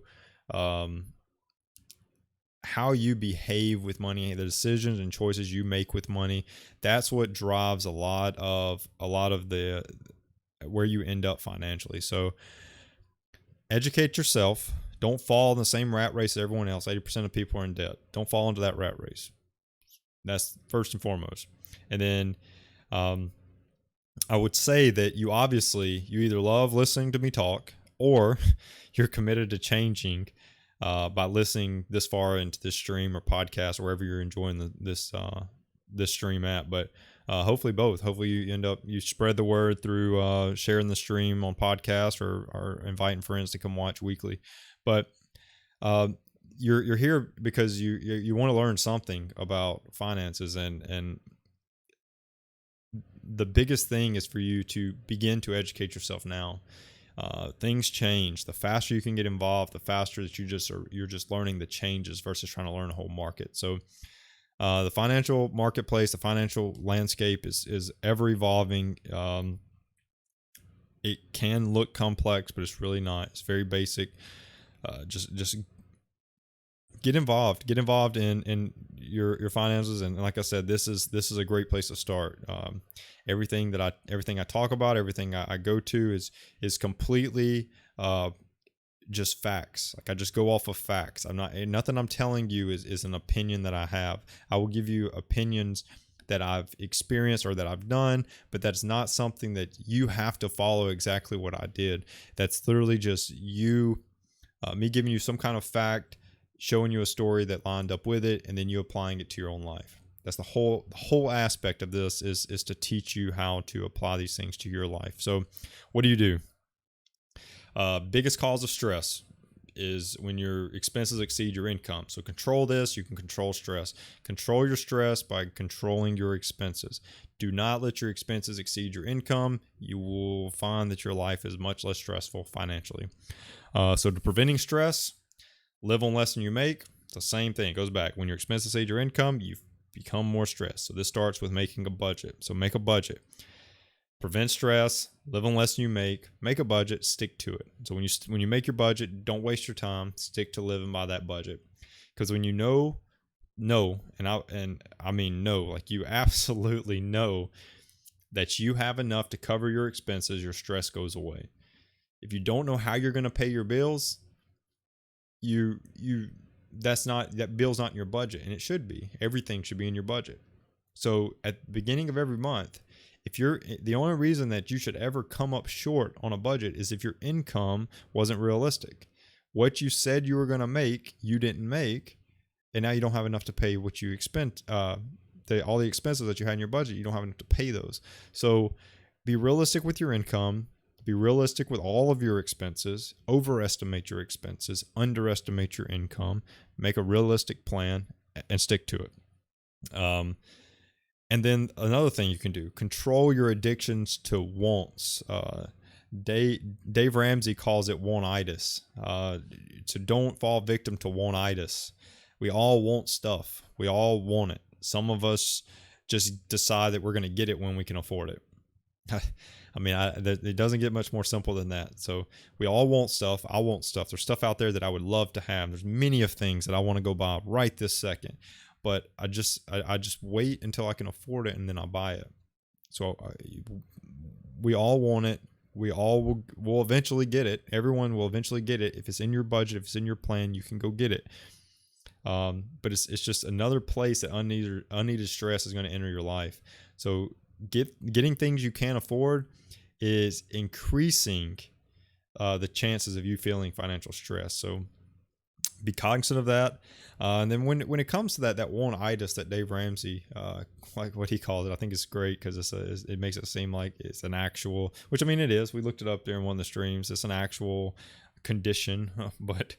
behave with money, the decisions and choices you make with money. That's what drives a lot of the where you end up financially. So educate yourself. Don't fall in the same rat race as everyone else. 80% of people are in debt. Don't fall into that rat race. That's first and foremost. And then I would say that you either love listening to me talk, or you're committed to changing by listening this far into this stream or podcast, or wherever you're enjoying this stream at. But hopefully both. Hopefully you spread the word through sharing the stream on podcast or inviting friends to come watch weekly. But you're here because you want to learn something about finances, and the biggest thing is for you to begin to educate yourself now. Things change. The faster you can get involved, the faster that you're just learning the changes versus trying to learn a whole market. So the financial marketplace, the financial landscape is ever evolving. It can look complex, but it's really not. It's very basic. Just get involved in your finances. And like I said, this is a great place to start. Everything I talk about, everything I go to is completely just facts. Like I just go off of facts. Nothing I'm telling you is an opinion that I have. I will give you opinions that I've experienced or that I've done, but that's not something that you have to follow exactly what I did. That's literally just me giving you some kind of fact, showing you a story that lined up with it, and then you applying it to your own life. That's the whole aspect of this is to teach you how to apply these things to your life. So what do you do? Biggest cause of stress is when your expenses exceed your income. So control this. You can control stress. Control your stress by controlling your expenses. Do not let your expenses exceed your income. You will find that your life is much less stressful financially. So to preventing stress, live on less than you make. It's the same thing. It goes back. When your expenses exceed your income, you become more stressed. So this starts with making a budget. So make a budget. Prevent stress, live on less than you make a budget, stick to it. So when you make your budget, don't waste your time, stick to living by that budget. Because when you know, and I mean know, like you absolutely know that you have enough to cover your expenses, your stress goes away. If you don't know how you're going to pay your bills, that bill's not in your budget, and it should be. Everything should be in your budget. So at the beginning of every month, the only reason that you should ever come up short on a budget is if your income wasn't realistic. What you said you were going to make, you didn't make, and now you don't have enough to pay what you all the expenses that you had in your budget, you don't have enough to pay those. So be realistic with your income. Be realistic with all of your expenses. Overestimate your expenses. Underestimate your income. Make a realistic plan and stick to it. And then another thing you can do: control your addictions to wants. Dave Ramsey calls it wantitis. So don't fall victim to wantitis. We all want stuff. We all want it. Some of us just decide that we're going to get it when we can afford it. I mean, it doesn't get much more simple than that. So we all want stuff. I want stuff. There's stuff out there that I would love to have. There's many of things that I want to go buy right this second, but I just wait until I can afford it and then I buy it. So we all want it. We all will eventually get it. Everyone will eventually get it. If it's in your budget, if it's in your plan, you can go get it. But it's just another place that unneeded stress is going to enter your life. So getting things you can't afford is increasing the chances of you feeling financial stress. So be cognizant of that. And then when it comes to that wantitis that Dave Ramsey, like what he calls it, I think it's great because it makes it seem like it's an actual, which I mean it is. We looked it up during one of the streams. It's an actual condition, but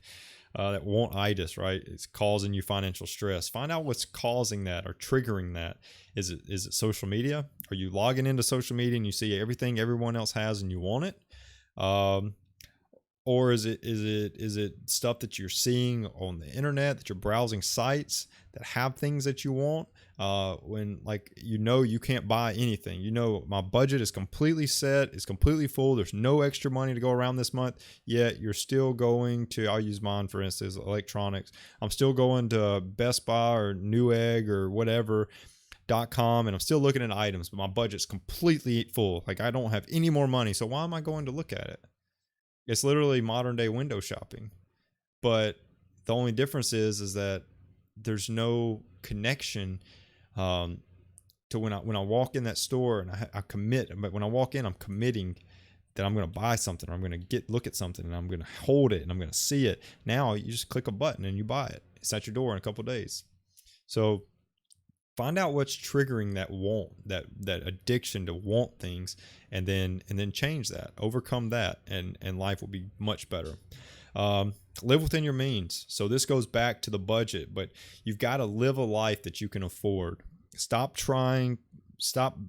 that wantitis, right? It's causing you financial stress. Find out what's causing that or triggering that. Is it social media? Are you logging into social media and you see everything everyone else has and you want it? Or is it stuff that you're seeing on the internet, that you're browsing sites that have things that you want? When you can't buy anything. My budget is completely set, it's completely full, there's no extra money to go around this month, yet you're still going to, I'll use mine for instance, electronics. I'm still going to Best Buy or Newegg or whatever.com and I'm still looking at items, but my budget's completely full. Like I don't have any more money, so why am I going to look at it? It's literally modern day window shopping. But the only difference is that there's no connection to when I walk in that store and I commit. But when I walk in, I'm committing that I'm going to buy something, or I'm going to look at something and I'm going to hold it and I'm going to see it. Now you just click a button and you buy it. It's at your door in a couple of days. So find out what's triggering that want, that addiction to want things, and then change that, overcome that, and life will be much better. Live within your means. So this goes back to the budget, but you've got to live a life that you can afford. Stop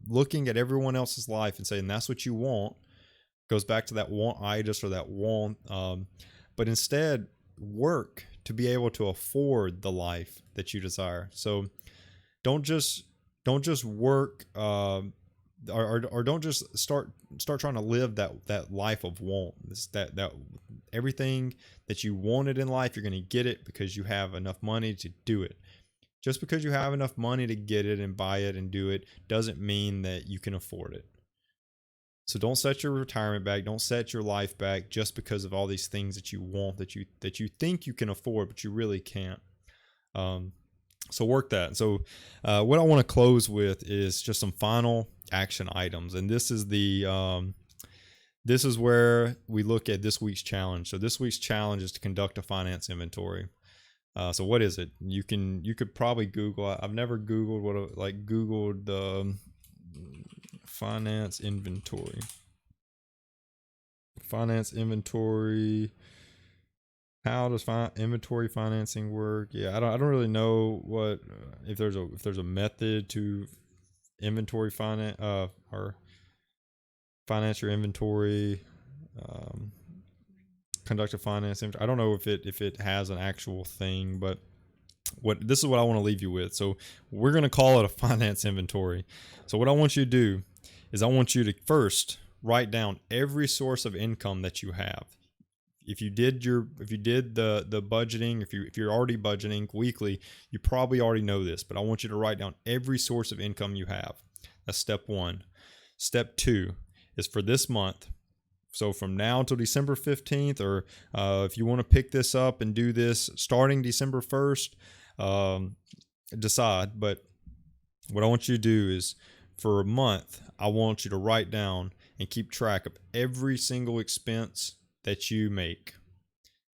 looking at everyone else's life and saying that's what you want. Goes back to that wantitis or that want, but instead work to be able to afford the life that you desire. So don't just work or don't just start trying to live that life of want. That everything that you wanted in life, you're going to get it because you have enough money to do it. Just because you have enough money to get it and buy it and do it doesn't mean that you can afford it. So don't set your retirement back. Don't set your life back just because of all these things that you want, that you think you can afford, but you really can't. So work that. So what I want to close with is just some final action items. And this is this is where we look at this week's challenge. So this week's challenge is to conduct a finance inventory. So what is it? You could probably Google. I've never Googled Googled finance inventory. Finance inventory. How does inventory financing work? Yeah, I don't really know what if there's a method to inventory finance or finance your inventory, conduct a finance. I don't know if it has an actual thing, but this is what I want to leave you with. So we're going to call it a finance inventory. So what I want you to do is I want you to first write down every source of income that you have. If you did the budgeting, if you're already budgeting weekly, you probably already know this, but I want you to write down every source of income you have. That's step 1. Step 2 is for this month. So from now until December 15th, or if you want to pick this up and do this starting December 1st, decide. But what I want you to do is for a month, I want you to write down and keep track of every single expense that you make.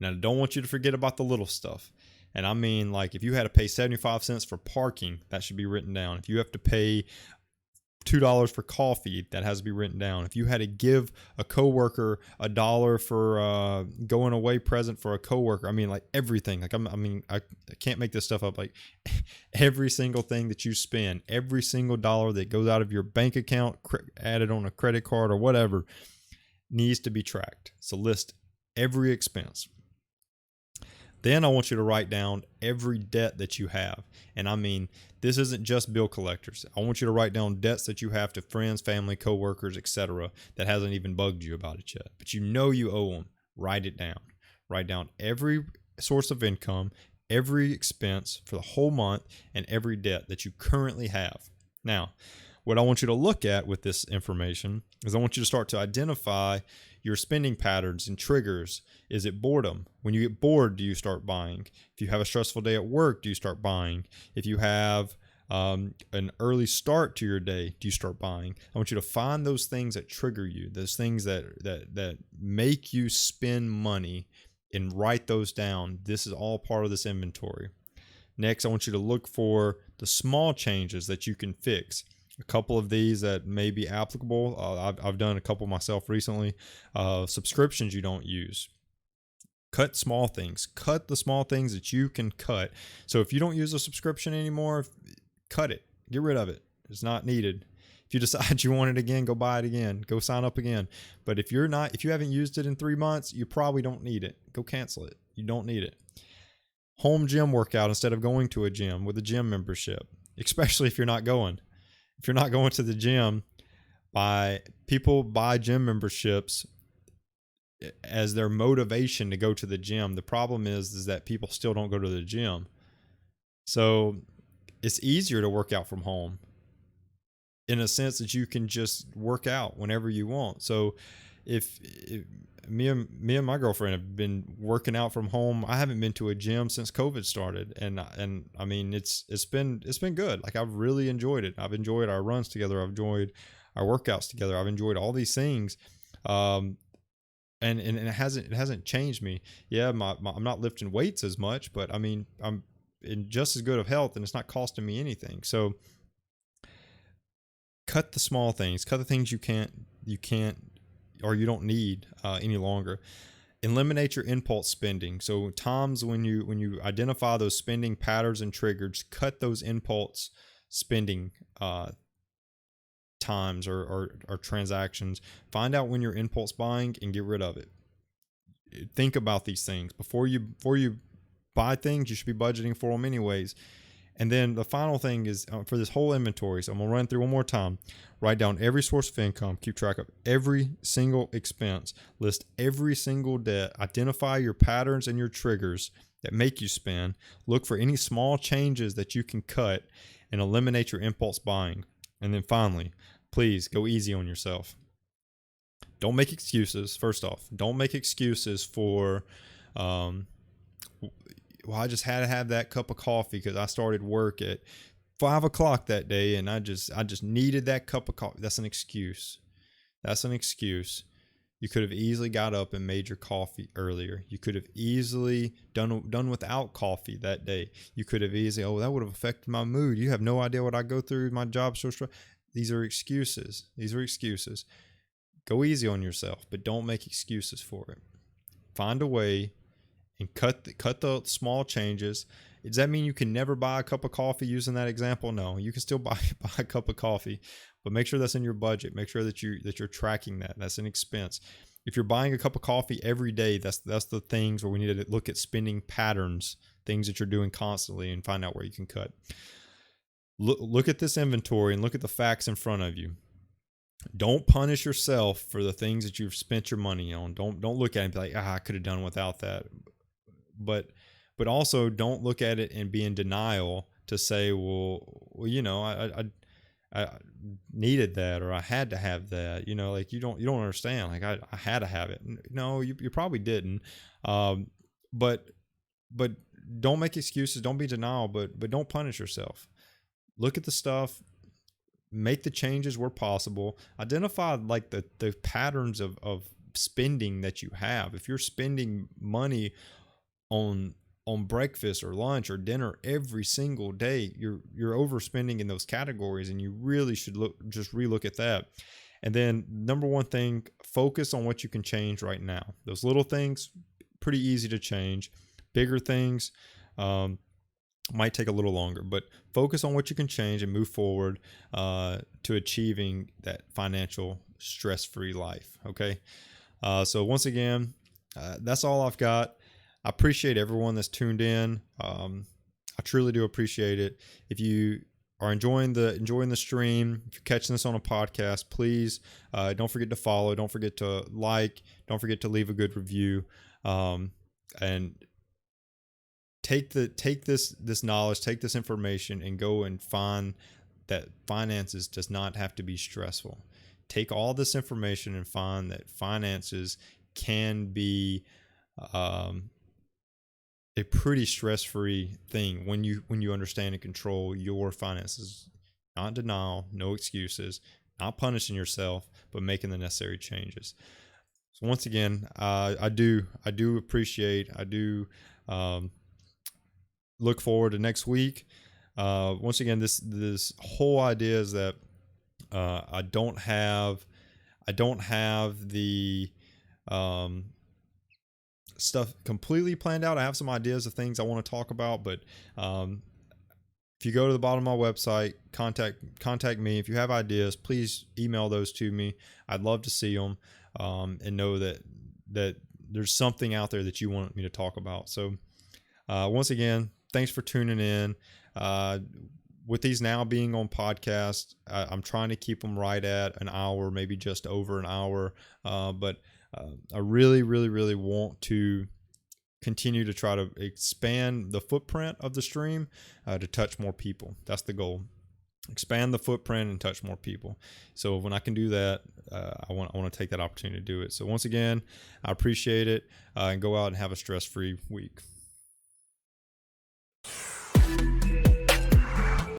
Now, I don't want you to forget about the little stuff. And I mean, like, if you had to pay 75 cents for parking, that should be written down. If you have to pay $2 for coffee, that has to be written down. If you had to give a coworker $1 for going away present for a coworker, I mean, like, everything. Like, I can't make this stuff up. Like, every single thing that you spend, every single dollar that goes out of your bank account, added on a credit card or whatever, needs to be tracked. So list every expense. Then I want you to write down every debt that you have. And I mean, this isn't just bill collectors. I want you to write down debts that you have to friends, family, coworkers, etc. that hasn't even bugged you about it yet. But you know you owe them. Write it down. Write down every source of income, every expense for the whole month, and every debt that you currently have. Now, what I want you to look at with this information is I want you to start to identify your spending patterns and triggers. Is it boredom? When you get bored, do you start buying? If you have a stressful day at work, do you start buying? If you have an early start to your day, do you start buying? I want you to find those things that trigger you, those things that make you spend money, and write those down. This is all part of this inventory. Next, I want you to look for the small changes that you can fix. A couple of these that may be applicable. I've done a couple myself recently. Subscriptions you don't use. Cut small things. Cut the small things that you can cut. So if you don't use a subscription anymore, cut it. Get rid of it. It's not needed. If you decide you want it again, go buy it again. Go sign up again. But if you haven't used it in 3 months, you probably don't need it. Go cancel it. You don't need it. Home gym workout instead of going to a gym with a gym membership, especially if you're not going. If you're not going to the gym, people buy gym memberships as their motivation to go to the gym. The problem is that people still don't go to the gym. So it's easier to work out from home in a sense that you can just work out whenever you want. So if me and my girlfriend have been working out from home. I haven't been to a gym since COVID started, and I mean it's been good. Like, I've really enjoyed it. I've enjoyed our runs together. I've enjoyed our workouts together. I've enjoyed all these things, and it hasn't changed me. Yeah, I'm not lifting weights as much, but I mean I'm in just as good of health, and it's not costing me anything. So cut the small things. Cut the things you can't or you don't need any longer. Eliminate your impulse spending. So times when you identify those spending patterns and triggers, cut those impulse spending times or transactions. Find out when you're impulse buying and get rid of it. Think about these things before you buy things. You should be budgeting for them anyways. And then the final thing is for this whole inventory. So I'm going to run through one more time. Write down every source of income. Keep track of every single expense. List every single debt. Identify your patterns and your triggers that make you spend. Look for any small changes that you can cut and eliminate your impulse buying. And then finally, please go easy on yourself. Don't make excuses. First off, don't make excuses for well, I just had to have that cup of coffee because I started work at 5 o'clock that day, and I just needed that cup of coffee. That's an excuse. That's an excuse. You could have easily got up and made your coffee earlier. You could have easily done without coffee that day. You could have easily, that would have affected my mood. You have no idea what I go through. My job's so stressful. These are excuses. These are excuses. Go easy on yourself, but don't make excuses for it. Find a way and cut the small changes. Does that mean you can never buy a cup of coffee using that example? No, you can still buy a cup of coffee, but make sure that's in your budget. Make sure that you're tracking that. That's an expense. If you're buying a cup of coffee every day, that's the things where we need to look at spending patterns, things that you're doing constantly, and find out where you can cut. Look at this inventory and look at the facts in front of you. Don't punish yourself for the things that you've spent your money on. Don't look at it and be like, I could have done without that. But also don't look at it and be in denial to say, well, I needed that, or I had to have that. Like you don't understand. Like I had to have it. No, you probably didn't. But don't make excuses. Don't be denial. But don't punish yourself. Look at the stuff. Make the changes where possible. Identify like the patterns of spending that you have. If you're spending money on on breakfast or lunch or dinner every single day, you're overspending in those categories, and you really should just relook at that. And then number one thing, focus on what you can change right now. Those little things, pretty easy to change. Bigger things might take a little longer, but focus on what you can change and move forward to achieving that financial stress-free life. Okay. So once again, that's all I've got. I appreciate everyone that's tuned in. I truly do appreciate it. If you are enjoying the stream, if you're catching this on a podcast, please don't forget to follow. Don't forget to like. Don't forget to leave a good review. And take this knowledge, take this information, and go and find that finances does not have to be stressful. Take all this information and find that finances can be a pretty stress-free thing when you understand and control your finances. Not denial, no excuses, not punishing yourself, but making the necessary changes. So once again, I do appreciate, look forward to next week. Once again, this whole idea is that I don't have the stuff completely planned out. I have some ideas of things I want to talk about, but if you go to the bottom of my website, contact me. If you have ideas, please email those to me. I'd love to see them and know that there's something out there that you want me to talk about. So once again, thanks for tuning in. With these now being on podcast, I'm trying to keep them right at an hour, maybe just over an hour. But I really want to continue to try to expand the footprint of the stream to touch more people. That's the goal. Expand the footprint and touch more people. So when I can do that, I want to take that opportunity to do it. So once again, I appreciate it, and go out and have a stress-free week.